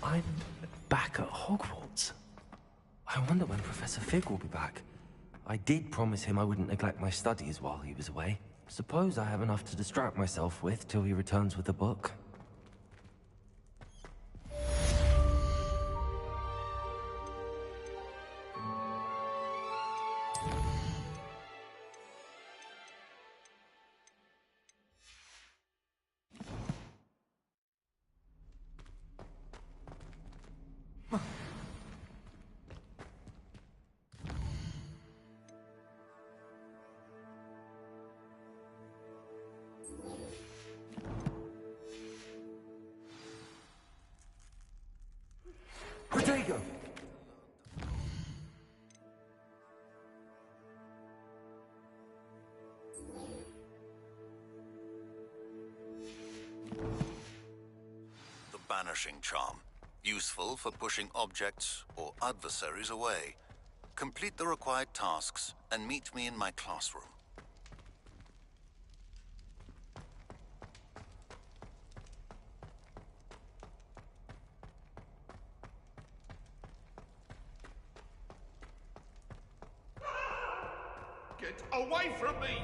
I'm back at Hogwarts. I wonder when Professor Fig will be back. I did promise him I wouldn't neglect my studies while he was away. Suppose I have enough to distract myself with till he returns with a book. Protego! The Banishing Charm. Useful for pushing objects or adversaries away. Complete the required tasks and meet me in my classroom. Get away from me!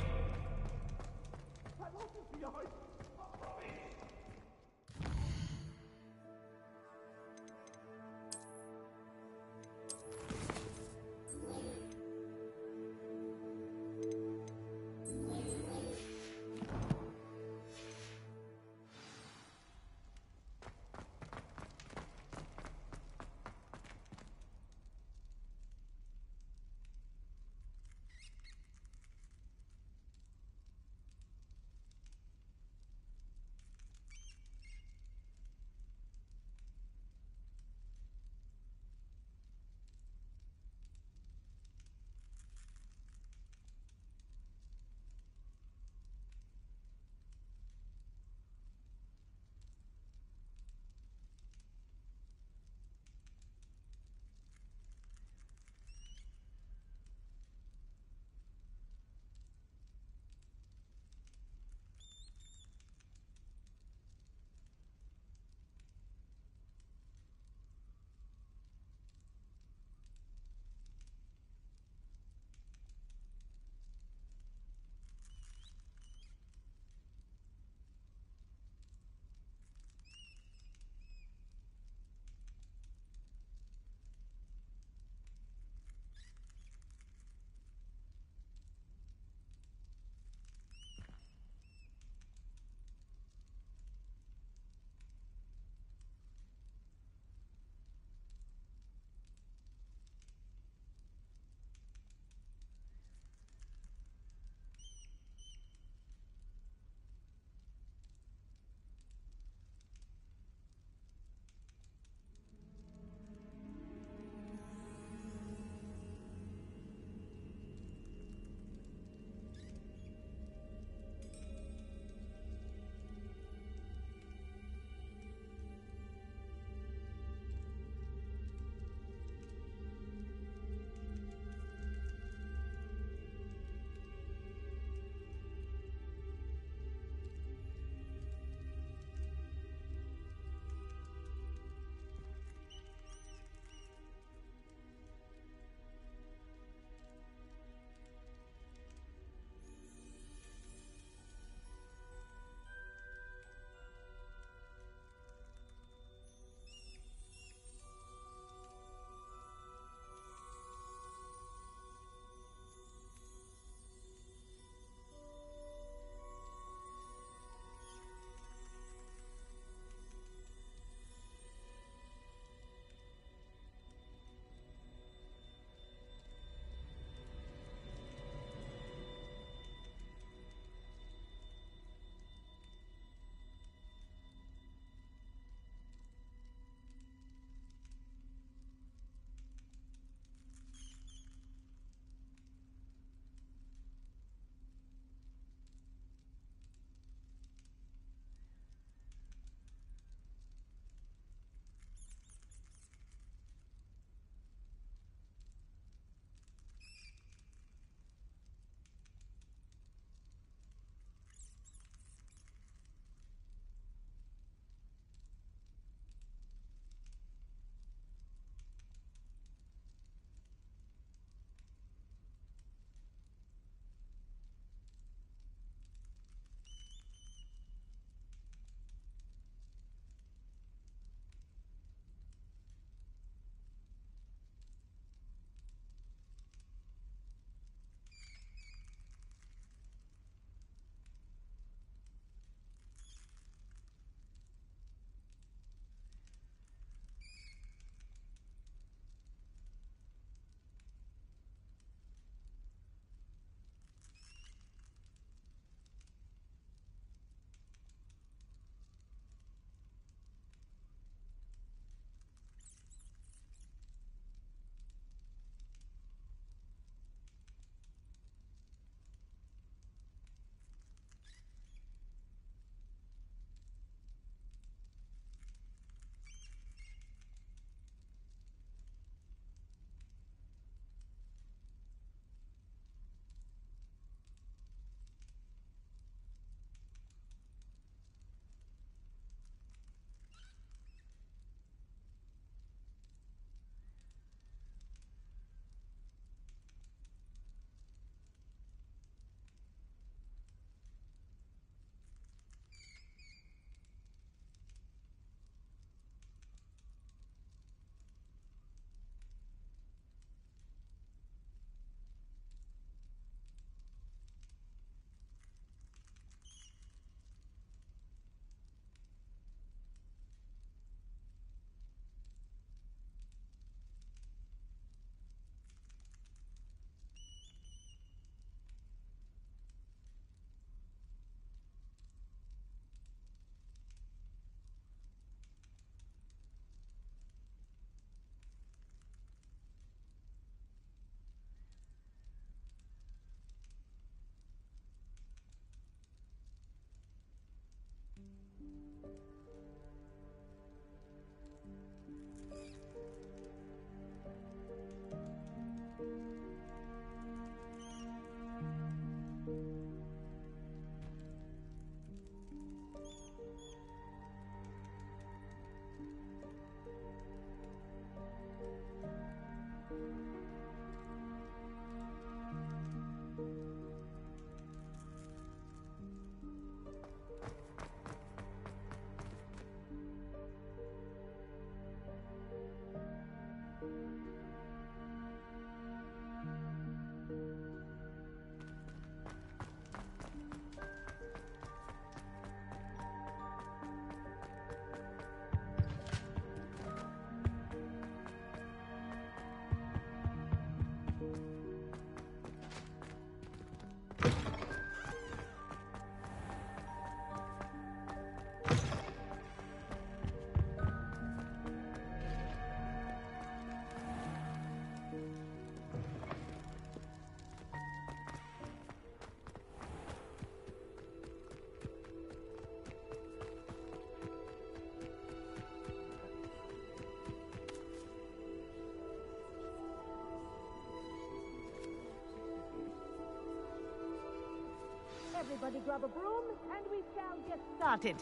Everybody grab a broom, and we shall get started.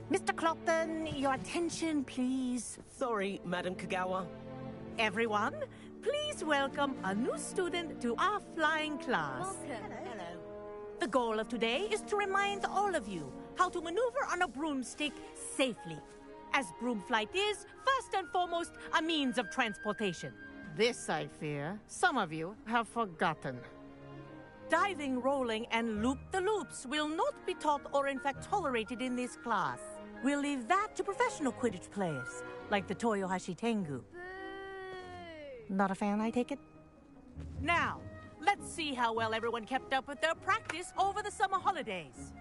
Mr. Clopton, your attention, please. Sorry, Madam Kagawa. Everyone, please welcome a new student to our flying class. Welcome. Hello. The goal of today is to remind all of you how to maneuver on a broomstick safely, as broom flight is, first and foremost, a means of transportation. This, I fear, some of you have forgotten. Diving, rolling, and loop-the-loops will not be taught or in fact tolerated in this class. We'll leave that to professional Quidditch players, like the Toyohashi Tengu. Boo! Not a fan, I take it? Now, let's see how well everyone kept up with their practice over the summer holidays.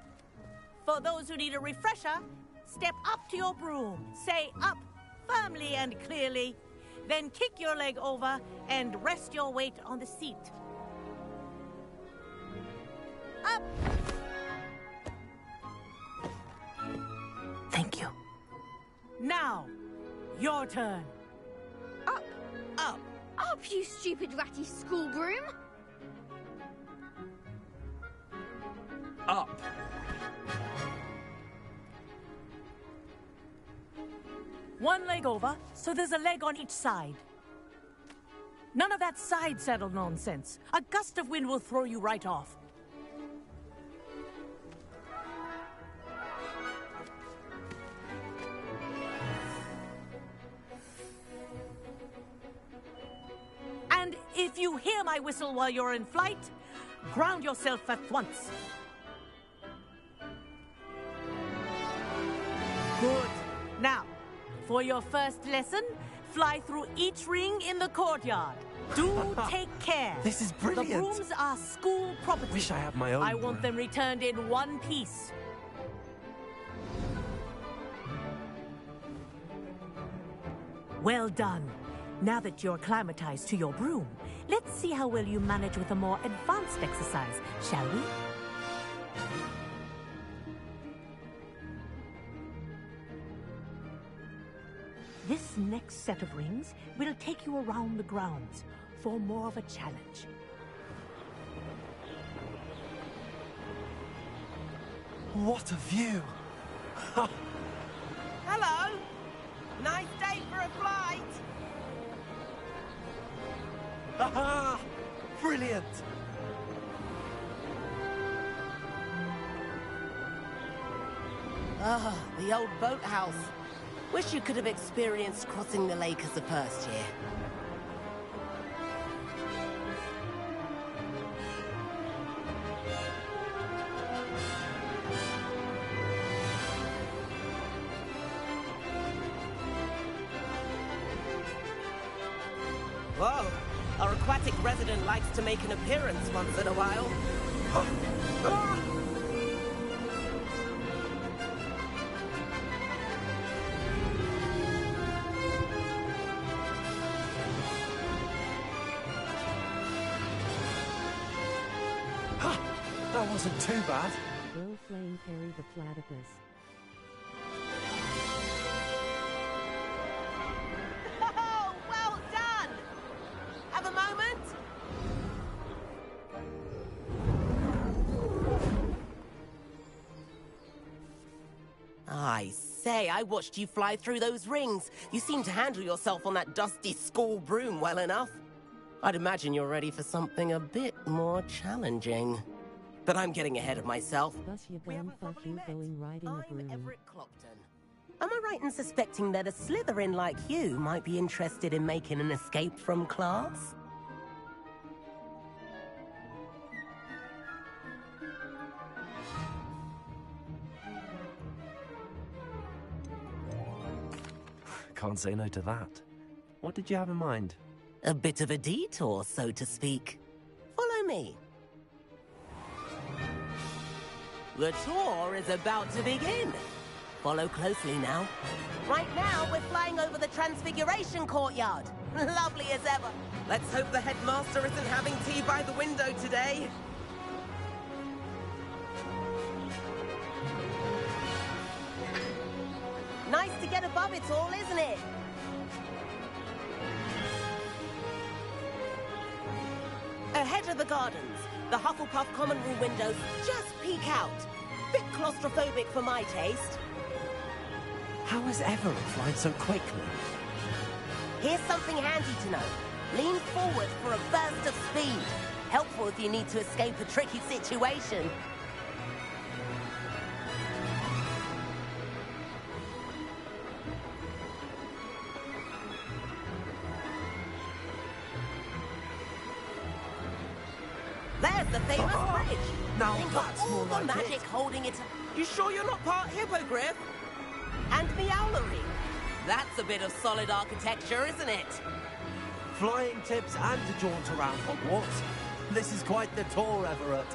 For those who need a refresher, step up to your broom, say up firmly and clearly, then kick your leg over and rest your weight on the seat. Up! Thank you. Now, your turn. Up! Up! Up, you stupid ratty school broom! Up! One leg over, so there's a leg on each side. None of that side saddle nonsense. A gust of wind will throw you right off. And if you hear my whistle while you're in flight, ground yourself at once. Good. Now, for your first lesson, fly through each ring in the courtyard. Do take care. This is brilliant. The brooms are school property. Wish I had my own I want broom. them returned in one piece. Well done. Now that you're acclimatized to your broom, let's see how well you manage with a more advanced exercise, shall we? This next set of rings will take you around the grounds for more of a challenge. What a view! Hello! Nice day for a flight! Aha! Brilliant! Ah, the old boathouse. Wish you could have experienced crossing the lake as a first year. Whoa! Our aquatic resident likes to make an appearance once in a while. That wasn't too bad. Will Flame carry the platypus? Oh, well done! Have a moment? I say, I watched you fly through those rings. You seem to handle yourself on that dusty school broom well enough. I'd imagine you're ready for something a bit more challenging. But I'm getting ahead of myself. Thus you We done haven't fuck properly you met. going riding a I'm broom. Everett Clopton. Am I right in suspecting that a Slytherin like you might be interested in making an escape from class? Can't say no to that. What did you have in mind? A bit of a detour, so to speak. Follow me. The tour is about to begin. Follow closely now. Right now, we're flying over the Transfiguration Courtyard. Lovely as ever. Let's hope the headmaster isn't having tea by the window today. Nice to get above it all, isn't it? Ahead of the gardens, the Hufflepuff common room windows just peek out. Bit claustrophobic for my taste. How has Everett flying so quickly? Here's something handy to know. Lean forward for a burst of speed. Helpful if you need to escape a tricky situation. There's the famous bridge. Now Think that's of all more the like magic it. holding it. You sure you're not part hippogriff? And meowlery. That's a bit of solid architecture, isn't it? Flying tips and a jaunt around Hogwarts. This is quite the tour, Everett.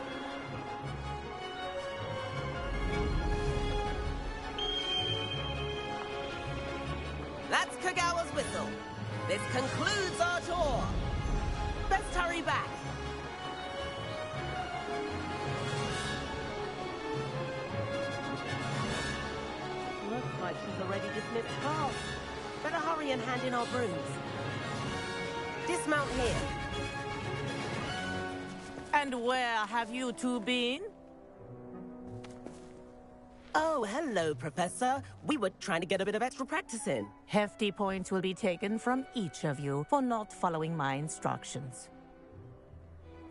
That's Kagawa's whistle. This concludes our tour. Best hurry back. Looks like she's already dismissed class. Better hurry and hand in our brooms. Dismount here. And where have you two been? Oh, hello, Professor. We were trying to get a bit of extra practice in. Hefty points will be taken from each of you for not following my instructions.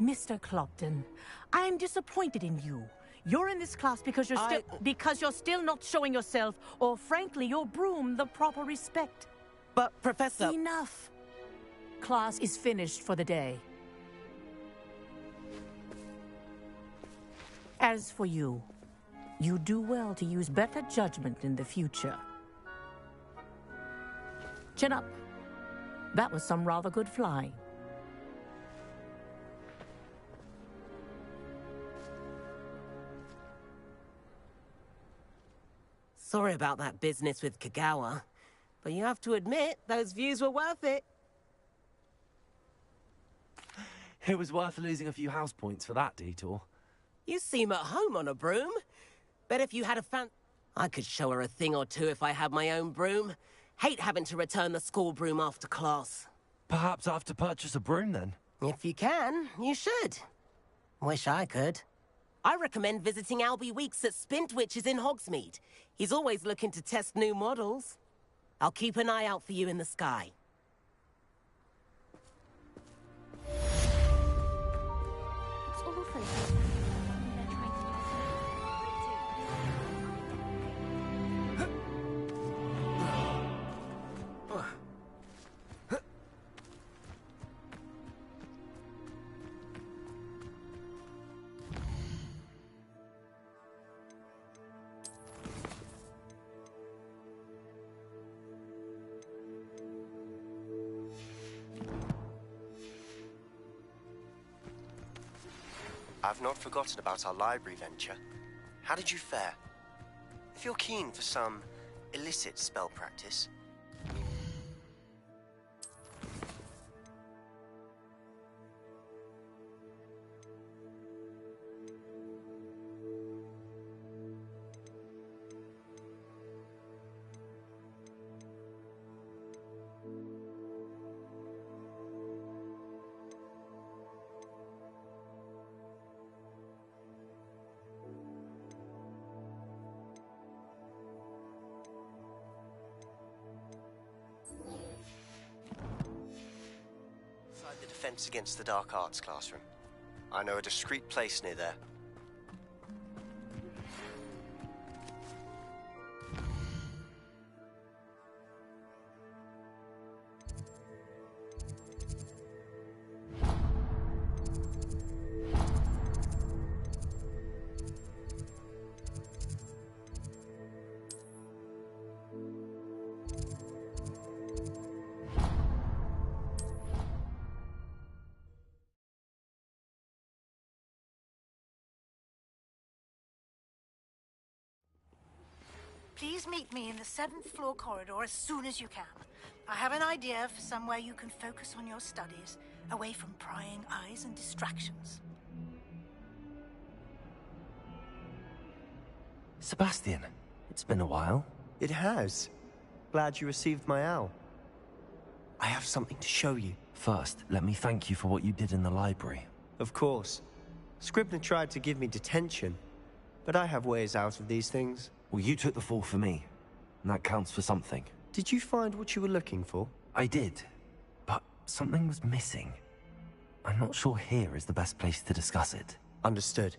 Mr. Clopton, I'm disappointed in you. You're in this class because you're still not showing yourself, or frankly, your broom, the proper respect. But, Professor... Enough. Class is finished for the day. As for you, you do well to use better judgment in the future. Chin up. That was some rather good flying. Sorry about that business with Kagawa, but you have to admit, those views were worth it. It was worth losing a few house points for that detour. You seem at home on a broom. Bet if you had a I could show her a thing or two if I had my own broom. Hate having to return the school broom after class. Perhaps I have to purchase a broom then? If you can, you should. Wish I could. I recommend visiting Albie Weeks at Spintwitches in Hogsmeade. He's always looking to test new models. I'll keep an eye out for you in the sky. It's awful. They're trying to I've not forgotten about our library venture. How did you fare? If you're keen for some illicit spell practice... the defense against the dark arts classroom. I know a discreet place near there. Please meet me in the 7th floor corridor as soon as you can. I have an idea for somewhere you can focus on your studies, away from prying eyes and distractions. Sebastian, it's been a while. It has. Glad you received my owl. I have something to show you. First, let me thank you for what you did in the library. Of course. Scribner tried to give me detention, but I have ways out of these things. Well, you took the fall for me, and that counts for something. Did you find what you were looking for? I did, but something was missing. I'm not sure here is the best place to discuss it. Understood.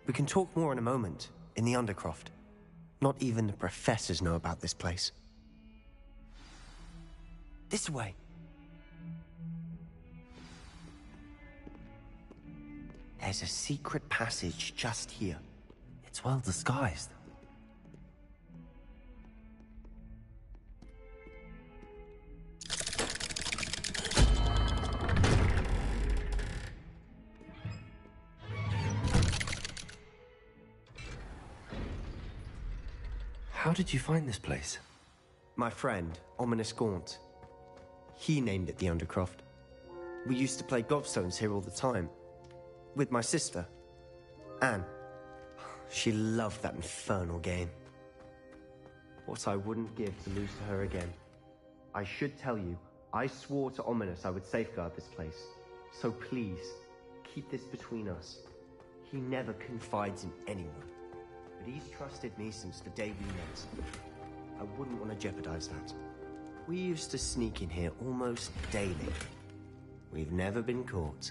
We can talk more in a moment, in the Undercroft. Not even the professors know about this place. This way. There's a secret passage just here. It's well disguised. How did you find this place? My friend, Ominous Gaunt. He named it the Undercroft. We used to play gobstones here all the time. With my sister, Anne. She loved that infernal game. What I wouldn't give to lose to her again. I should tell you, I swore to Ominous I would safeguard this place. So please, keep this between us. He never confides in anyone. But he's trusted me since the day we met. I wouldn't want to jeopardize that. We used to sneak in here almost daily. We've never been caught.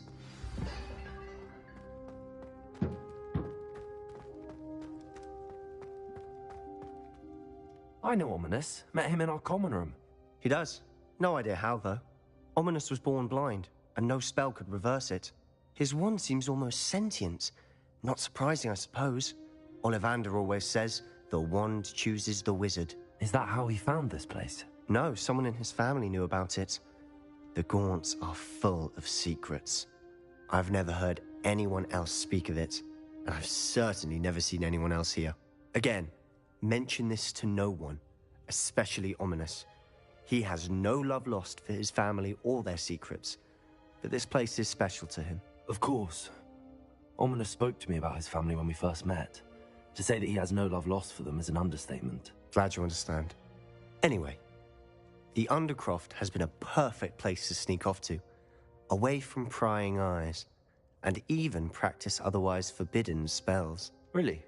I know Ominous. Met him in our common room. He does. No idea how, though. Ominous was born blind, and no spell could reverse it. His wand seems almost sentient. Not surprising, I suppose. Ollivander always says, the wand chooses the wizard. Is that how he found this place? No, someone in his family knew about it. The Gaunts are full of secrets. I've never heard anyone else speak of it, and I've certainly never seen anyone else here. Again, mention this to no one, especially Ominous. He has no love lost for his family or their secrets, but this place is special to him. Of course. Ominous spoke to me about his family when we first met. To say that he has no love lost for them is an understatement. Glad you understand. Anyway, the Undercroft has been a perfect place to sneak off to, away from prying eyes, and even practice otherwise forbidden spells. Really?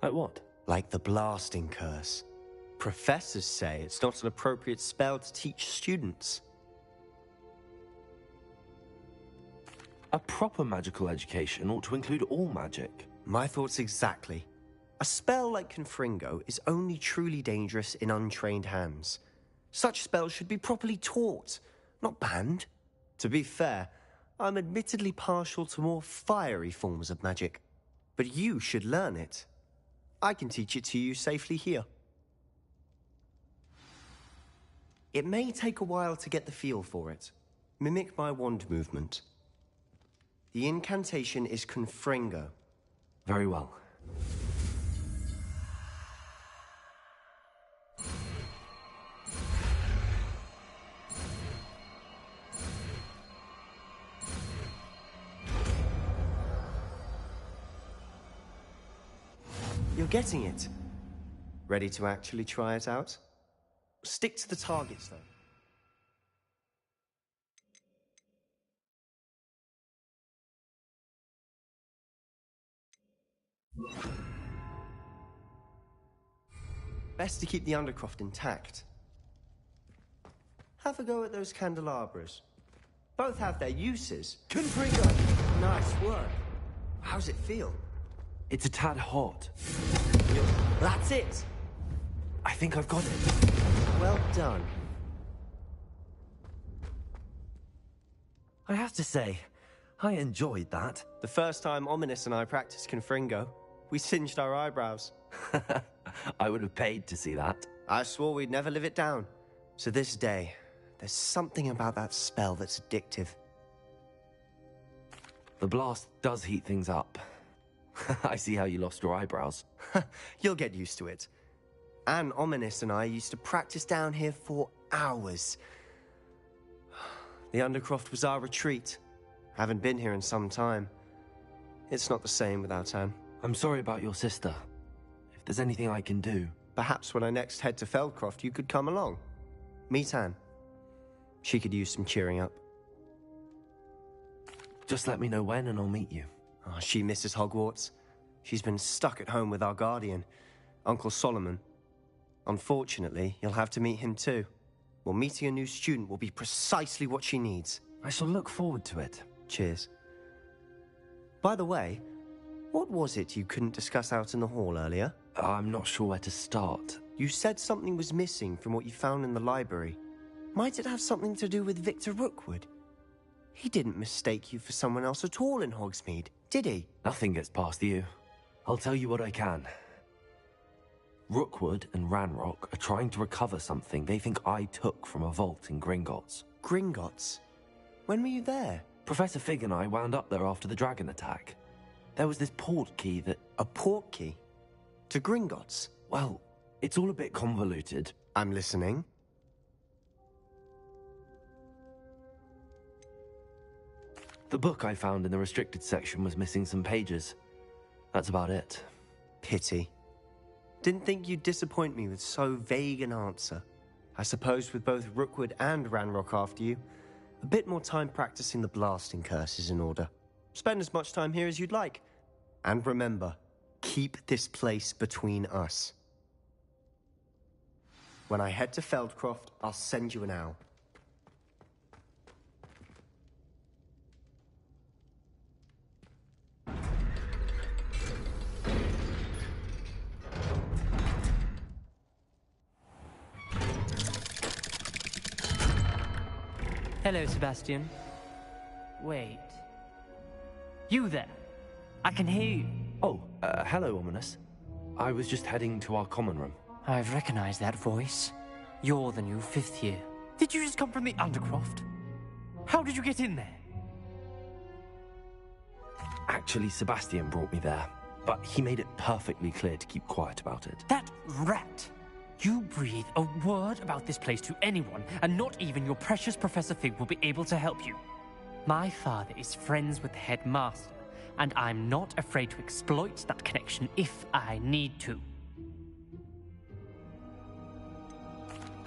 Like what? Like the blasting curse. Professors say it's not an appropriate spell to teach students. A proper magical education ought to include all magic. My thoughts exactly. A spell like Confringo is only truly dangerous in untrained hands. Such spells should be properly taught, not banned. To be fair, I'm admittedly partial to more fiery forms of magic. But you should learn it. I can teach it to you safely here. It may take a while to get the feel for it. Mimic my wand movement. The incantation is Confringo. Very well. You're getting it. Ready to actually try it out? Stick to the targets, though. Best to keep the Undercroft intact. Have a go at those candelabras. Both have their uses. Confringo! Nice work. How's it feel? It's a tad hot. That's it! I think I've got it. Well done. I have to say, I enjoyed that. The first time Ominous and I practiced Confringo, we singed our eyebrows. I would have paid to see that. I swore we'd never live it down. So this day, there's something about that spell that's addictive. The blast does heat things up. I see how you lost your eyebrows. You'll get used to it. Anne, Ominous, and I used to practice down here for hours. The Undercroft was our retreat. Haven't been here in some time. It's not the same without Anne. I'm sorry about your sister. If there's anything I can do... Perhaps when I next head to Feldcroft, you could come along. Meet Anne. She could use some cheering up. Just let me know when and I'll meet you. Oh, she misses Hogwarts. She's been stuck at home with our guardian, Uncle Solomon. Unfortunately, you'll have to meet him too. Well, meeting a new student will be precisely what she needs. I shall look forward to it. Cheers. By the way, what was it you couldn't discuss out in the hall earlier? I'm not sure where to start. You said something was missing from what you found in the library. Might it have something to do with Victor Rookwood? He didn't mistake you for someone else at all in Hogsmeade, did he? Nothing gets past you. I'll tell you what I can. Rookwood and Ranrock are trying to recover something they think I took from a vault in Gringotts. Gringotts? When were you there? Professor Fig and I wound up there after the dragon attack. There was this port key that... A port key? To Gringotts? Well, it's all a bit convoluted. I'm listening. The book I found in the restricted section was missing some pages. That's about it. Pity. Didn't think you'd disappoint me with so vague an answer. I suppose with both Rookwood and Ranrock after you, a bit more time practicing the blasting curse is in order. Spend as much time here as you'd like. And remember, keep this place between us. When I head to Feldcroft, I'll send you an owl. Hello, Sebastian. Wait. You there? I can hear you. Oh, hello, Ominous. I was just heading to our common room. I've recognized that voice. You're the new 5th year. Did you just come from the Undercroft? How did you get in there? Actually, Sebastian brought me there, but he made it perfectly clear to keep quiet about it. That rat! You breathe a word about this place to anyone, and not even your precious Professor Fig will be able to help you. My father is friends with the headmaster, and I'm not afraid to exploit that connection if I need to.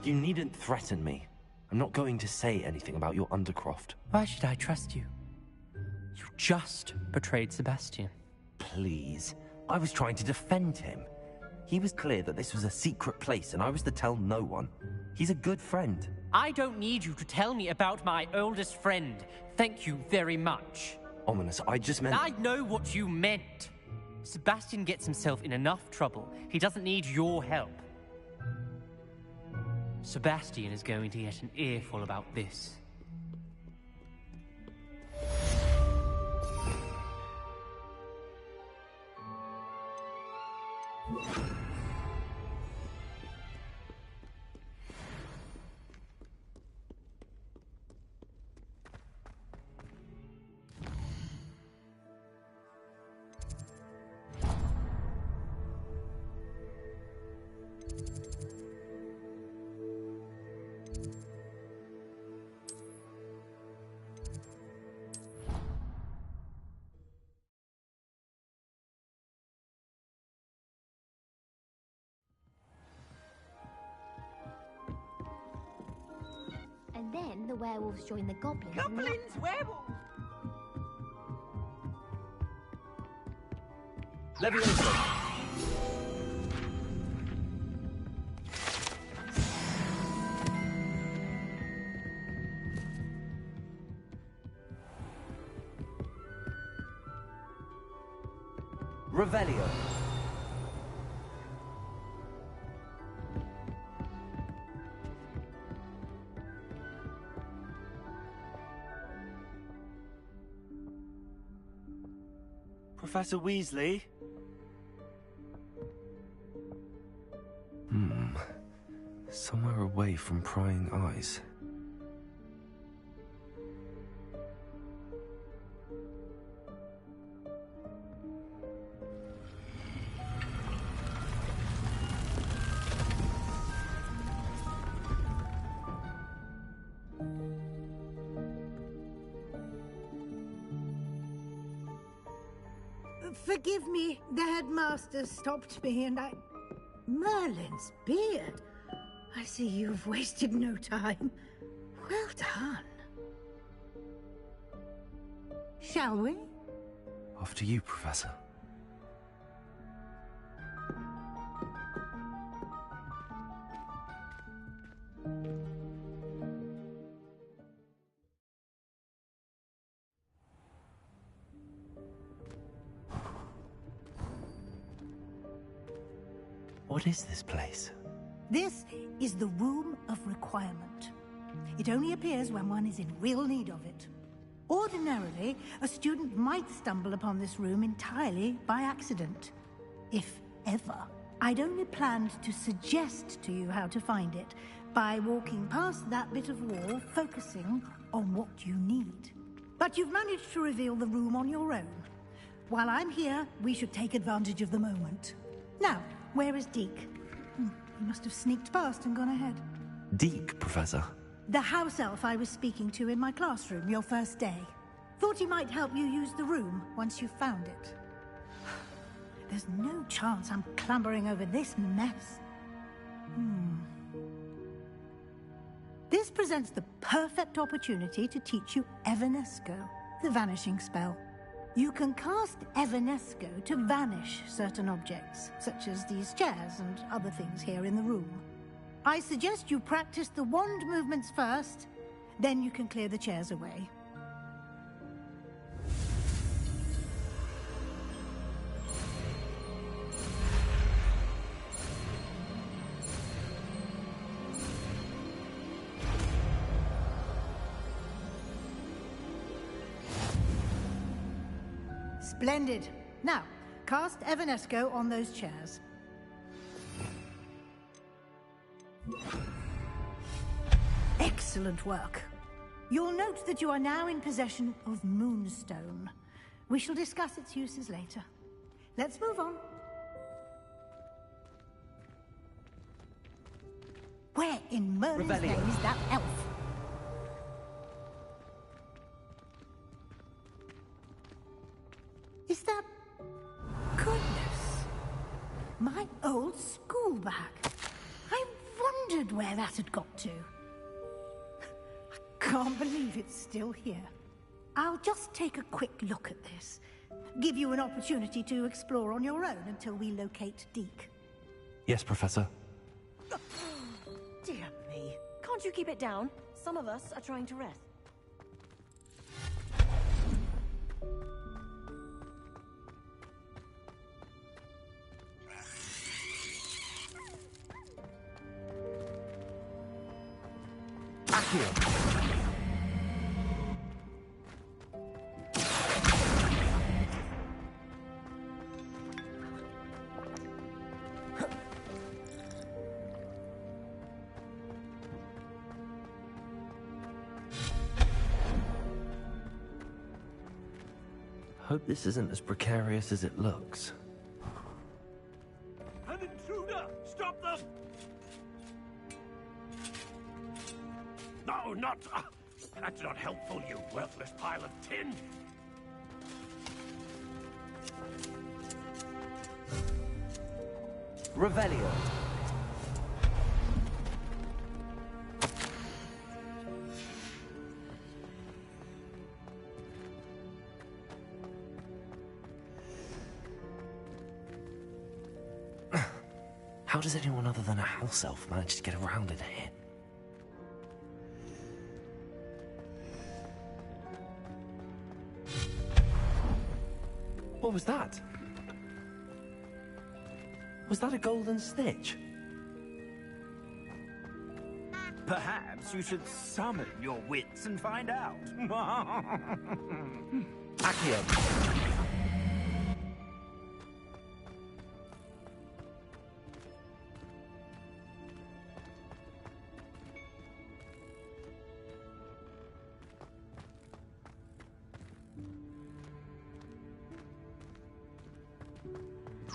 You needn't threaten me. I'm not going to say anything about your Undercroft. Why should I trust you? You just betrayed Sebastian. Please. I was trying to defend him. He was clear that this was a secret place and I was to tell no one. He's a good friend. I don't need you to tell me about my oldest friend. Thank you very much. Ominous, I just meant... I know what you meant. Sebastian gets himself in enough trouble. He doesn't need your help. Sebastian is going to get an earful about this. And then the werewolves join the goblins. Goblins, werewolves! Leviosa! Revelio. Professor Weasley? Somewhere away from prying eyes. Forgive me, the headmaster stopped me and I... Merlin's beard. I see you've wasted no time. Well done. Shall we? After you, Professor. What is this place? This is the Room of Requirement. It only appears when one is in real need of it. Ordinarily, a student might stumble upon this room entirely by accident. If ever. I'd only planned to suggest to you how to find it by walking past that bit of wall, focusing on what you need. But you've managed to reveal the room on your own. While I'm here, we should take advantage of the moment. Now, where is Deke? He must have sneaked past and gone ahead. Deke, Professor. The house elf I was speaking to in my classroom your first day. Thought he might help you use the room once you found it. There's no chance I'm clambering over this mess. This presents the perfect opportunity to teach you Evanesco, the vanishing spell. You can cast Evanesco to vanish certain objects, such as these chairs and other things here in the room. I suggest you practice the wand movements first, then you can clear the chairs away. Splendid. Now, cast Evanesco on those chairs. Excellent work. You'll note that you are now in possession of Moonstone. We shall discuss its uses later. Let's move on. Where in Merlin's name is that elf? Is that... Goodness! My old school bag. I wondered where that had got to. I can't believe it's still here. I'll just take a quick look at this. Give you an opportunity to explore on your own until we locate Deke. Yes, Professor. Dear me. Can't you keep it down? Some of us are trying to rest. Hope this isn't as precarious as it looks. An intruder! Stop them! No, not... that's not helpful, you worthless pile of tin! Revelio. How does anyone other than a house elf manage to get around in here? What was that? Was that a golden snitch? Perhaps you should summon your wits and find out. Accio.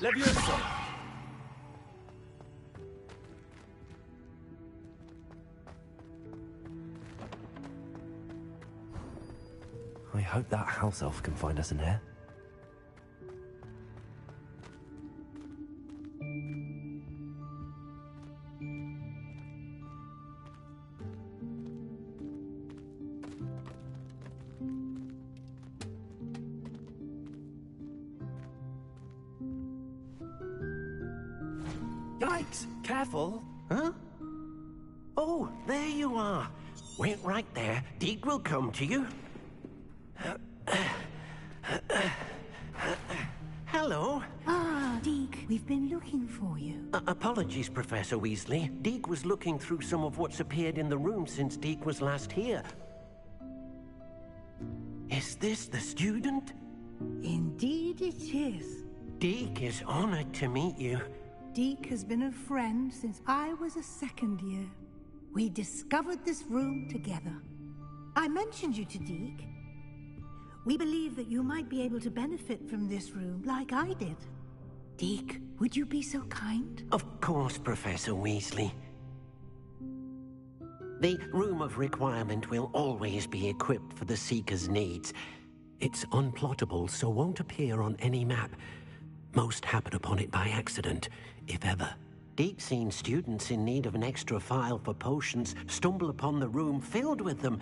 Levioso! I hope that house elf can find us in here. Yikes! Careful! Huh? Oh, there you are. Wait right there. Deke will come to you. Hello. Ah, Deke, we've been looking for you. Apologies, Professor Weasley. Deke was looking through some of what's appeared in the room since Deke was last here. Is this the student? Indeed it is. Deke is honored to meet you. Deke has been a friend since I was a second year. We discovered this room together. I mentioned you to Deke. We believe that you might be able to benefit from this room like I did. Deke, would you be so kind? Of course, Professor Weasley. The Room of Requirement will always be equipped for the Seeker's needs. It's unplottable, so won't appear on any map. Most happen upon it by accident, if ever. Deke's seen students in need of an extra file for potions stumble upon the room filled with them.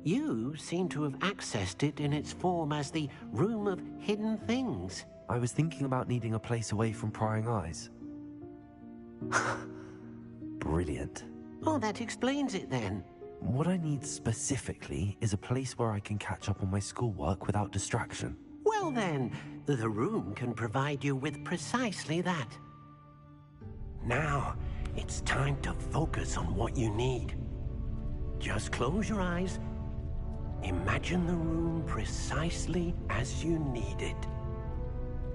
You seem to have accessed it in its form as the Room of Hidden Things. I was thinking about needing a place away from prying eyes. Brilliant. Oh, that explains it then. What I need specifically is a place where I can catch up on my schoolwork without distraction. Well then, the room can provide you with precisely that. Now, it's time to focus on what you need. Just close your eyes. Imagine the room precisely as you need it.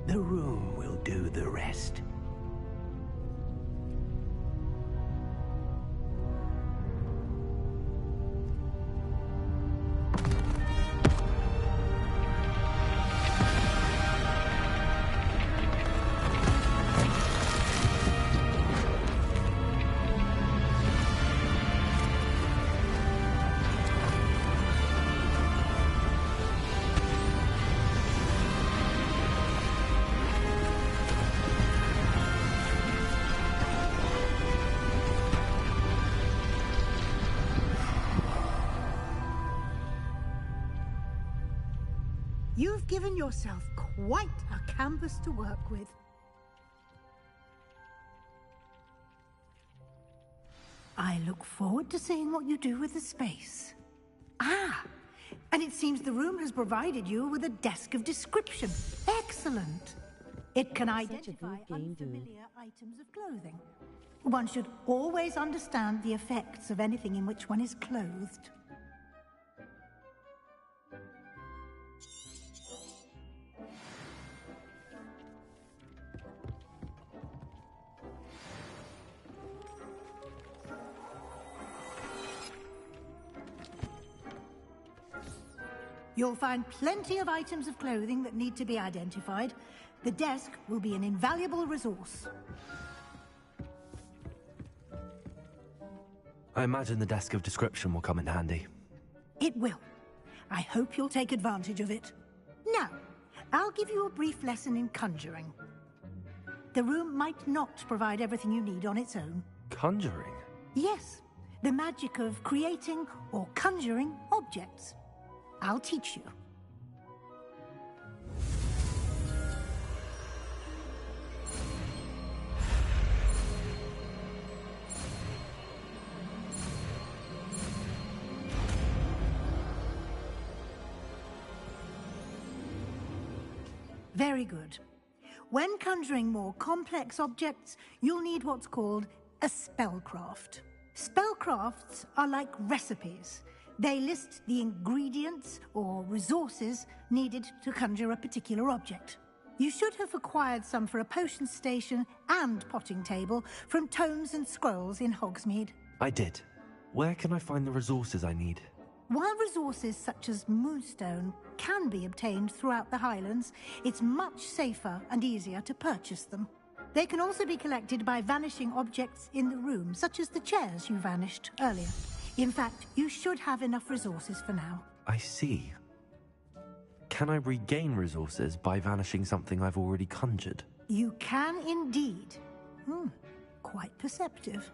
The room will do the rest. You've given yourself quite a canvas to work with. I look forward to seeing what you do with the space. Ah, and it seems the room has provided you with a desk of description. Excellent. It can identify unfamiliar items of clothing. One should always understand the effects of anything in which one is clothed. You'll find plenty of items of clothing that need to be identified. The desk will be an invaluable resource. I imagine the desk of description will come in handy. It will. I hope you'll take advantage of it. Now, I'll give you a brief lesson in conjuring. The room might not provide everything you need on its own. Conjuring? Yes, the magic of creating or conjuring objects. I'll teach you. Very good. When conjuring more complex objects, you'll need what's called a spellcraft. Spellcrafts are like recipes. They list the ingredients or resources needed to conjure a particular object. You should have acquired some for a potion station and potting table from tomes and scrolls in Hogsmeade. I did. Where can I find the resources I need? While resources such as Moonstone can be obtained throughout the Highlands, it's much safer and easier to purchase them. They can also be collected by vanishing objects in the room, such as the chairs you vanished earlier. In fact, you should have enough resources for now. I see. Can I regain resources by vanishing something I've already conjured? You can indeed. Quite perceptive.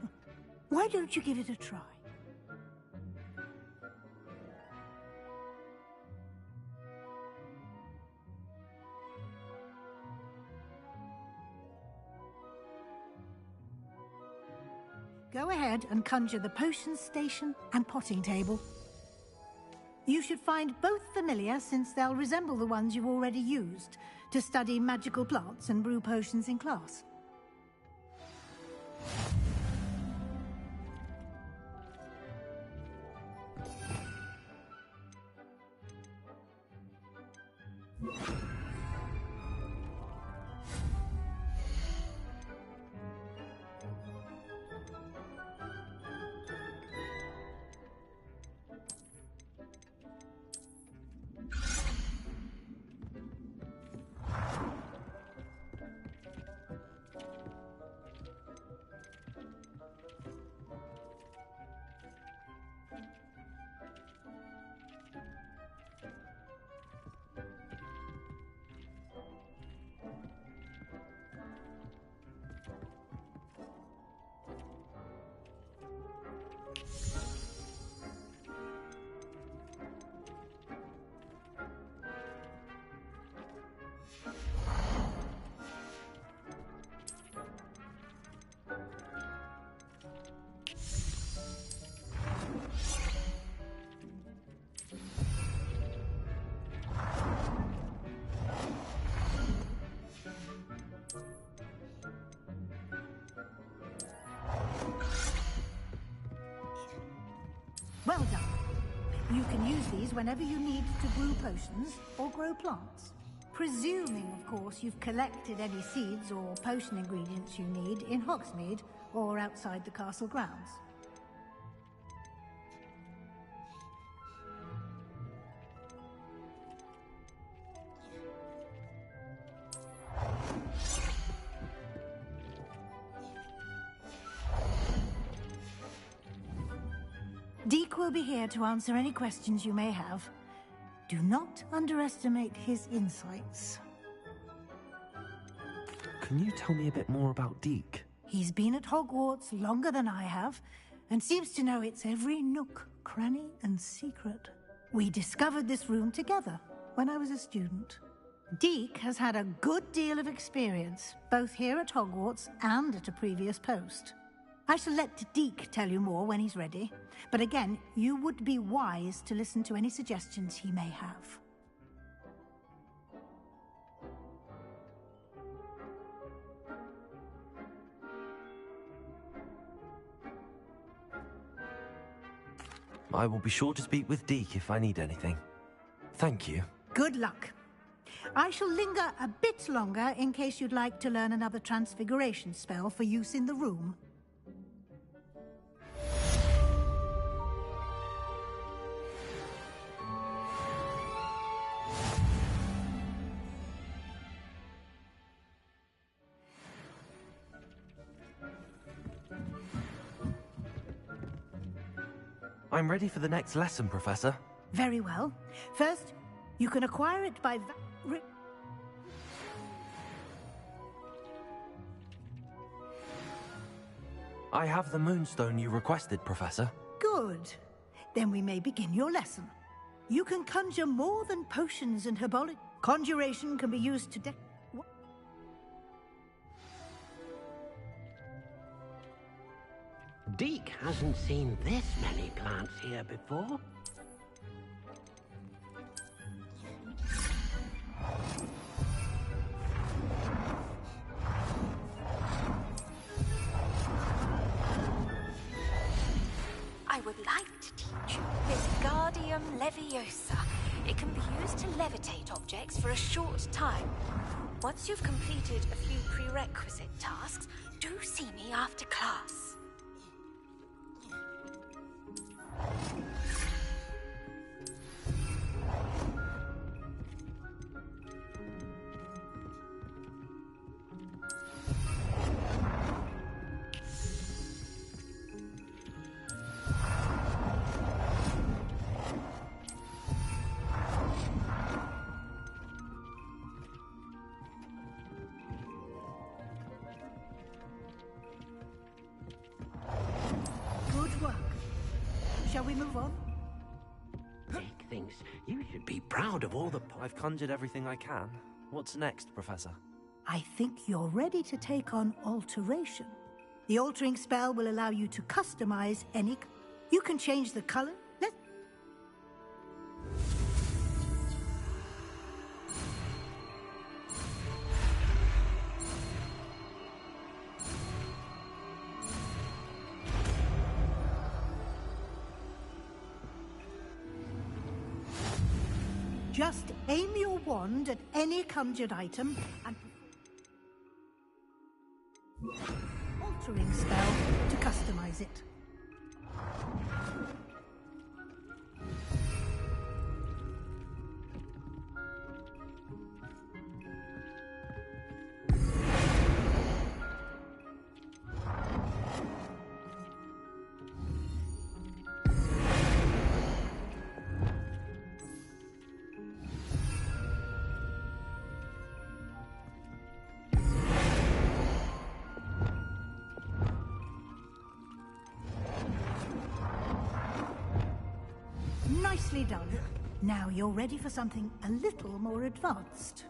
Why don't you give it a try? Go ahead and conjure the potion station and potting table. You should find both familiar, since they'll resemble the ones you've already used to study magical plants and brew potions in class. Well done. You can use these whenever you need to brew potions or grow plants. Presuming, of course, you've collected any seeds or potion ingredients you need in Hogsmeade or outside the castle grounds. Deek will be here to answer any questions you may have. Do not underestimate his insights. Can you tell me a bit more about Deek? He's been at Hogwarts longer than I have, and seems to know its every nook, cranny, and secret. We discovered this room together when I was a student. Deek has had a good deal of experience, both here at Hogwarts and at a previous post. I shall let Deek tell you more when he's ready, but again, you would be wise to listen to any suggestions he may have. I will be sure to speak with Deek if I need anything. Thank you. Good luck. I shall linger a bit longer in case you'd like to learn another transfiguration spell for use in the room. I'm ready for the next lesson, Professor. Very well. First, you can acquire it by... I have the moonstone you requested, Professor. Good. Then we may begin your lesson. You can conjure more than potions and herbology. Conjuration can be used to Deek hasn't seen this many plants here before. I would like to teach you Wingardium Leviosa. It can be used to levitate objects for a short time. Once you've completed a few prerequisite tasks, do see me after class. Shall we move on? Deek thinks you should be proud of all the... I've conjured everything I can. What's next, Professor? I think you're ready to take on alteration. The altering spell will allow you to customize any... You can change the color. Just aim your wand at any conjured item and... altering spell to customize it. Nicely done. Now you're ready for something a little more advanced.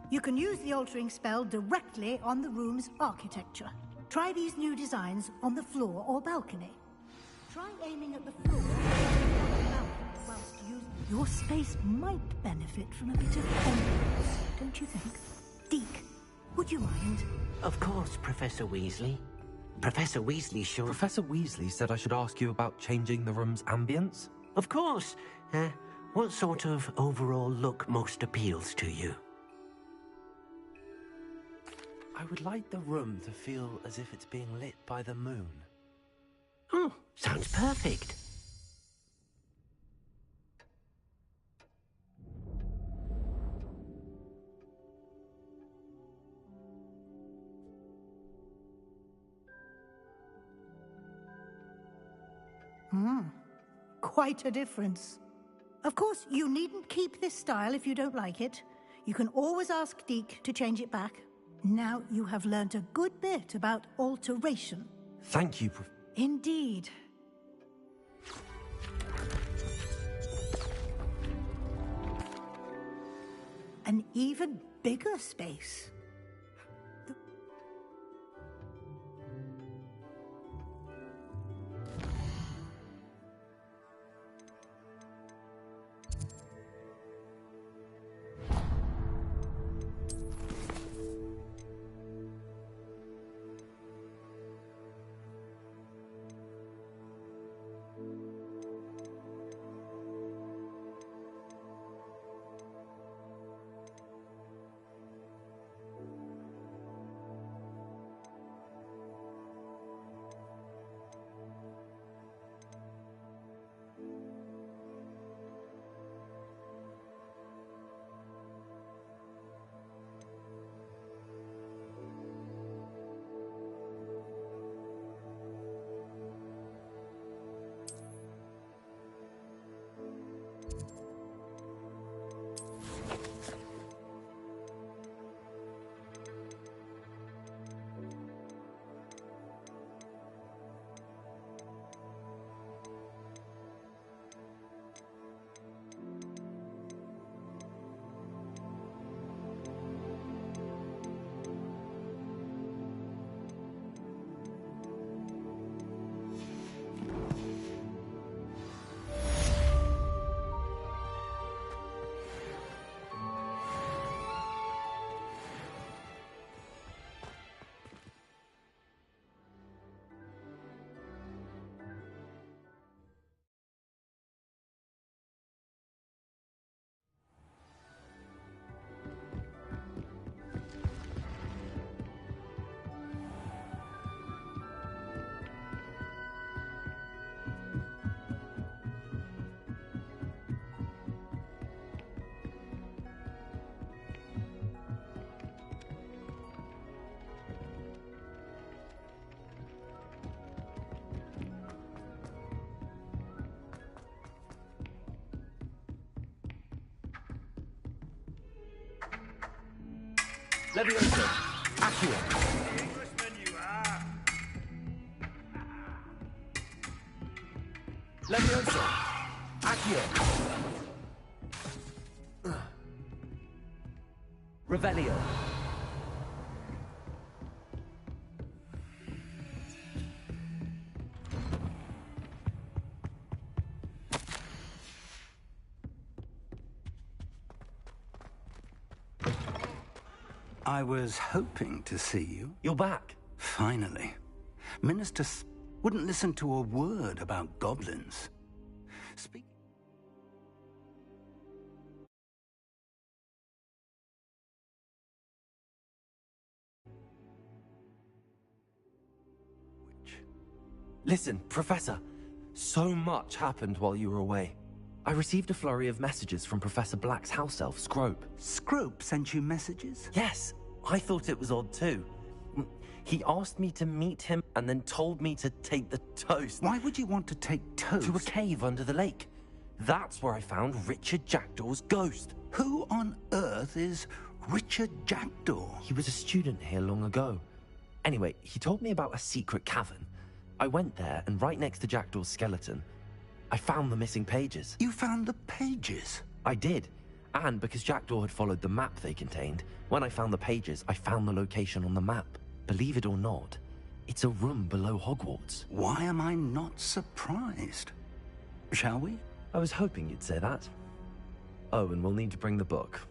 You can use the altering spell directly on the room's architecture. Try these new designs on the floor or balcony. Try aiming at the floor whilst your space might benefit from a bit of ambience, don't you think? Deke, would you mind? Of course, Professor Weasley. Professor Weasley sure... Professor Weasley said I should ask you about changing the room's ambience? Of course. What sort of overall look most appeals to you? I would like the room to feel as if it's being lit by the moon. Oh, sounds perfect. Quite a difference. Of course, you needn't keep this style if you don't like it. You can always ask Deke to change it back. Now you have learnt a good bit about alteration. Thank you, Indeed. An even bigger space. Leviosa! Accio! Englishman you are! Leviosa! Accio! Revelio! I was hoping to see you. You're back. Finally. Minister wouldn't listen to a word about goblins. Speak. Listen, Professor. So much happened while you were away. I received a flurry of messages from Professor Black's house elf, Scrope. Scrope sent you messages? Yes, I thought it was odd too. He asked me to meet him and then told me to take the toast. Why would you want to take toast? To a cave under the lake. That's where I found Richard Jackdaw's ghost. Who on earth is Richard Jackdaw? He was a student here long ago. Anyway, he told me about a secret cavern. I went there, and right next to Jackdaw's skeleton, I found the missing pages. You found the pages? I did. And because Jackdaw had followed the map they contained, when I found the pages, I found the location on the map. Believe it or not, it's a room below Hogwarts. Why am I not surprised? Shall we? I was hoping you'd say that. Oh, and we'll need to bring the book.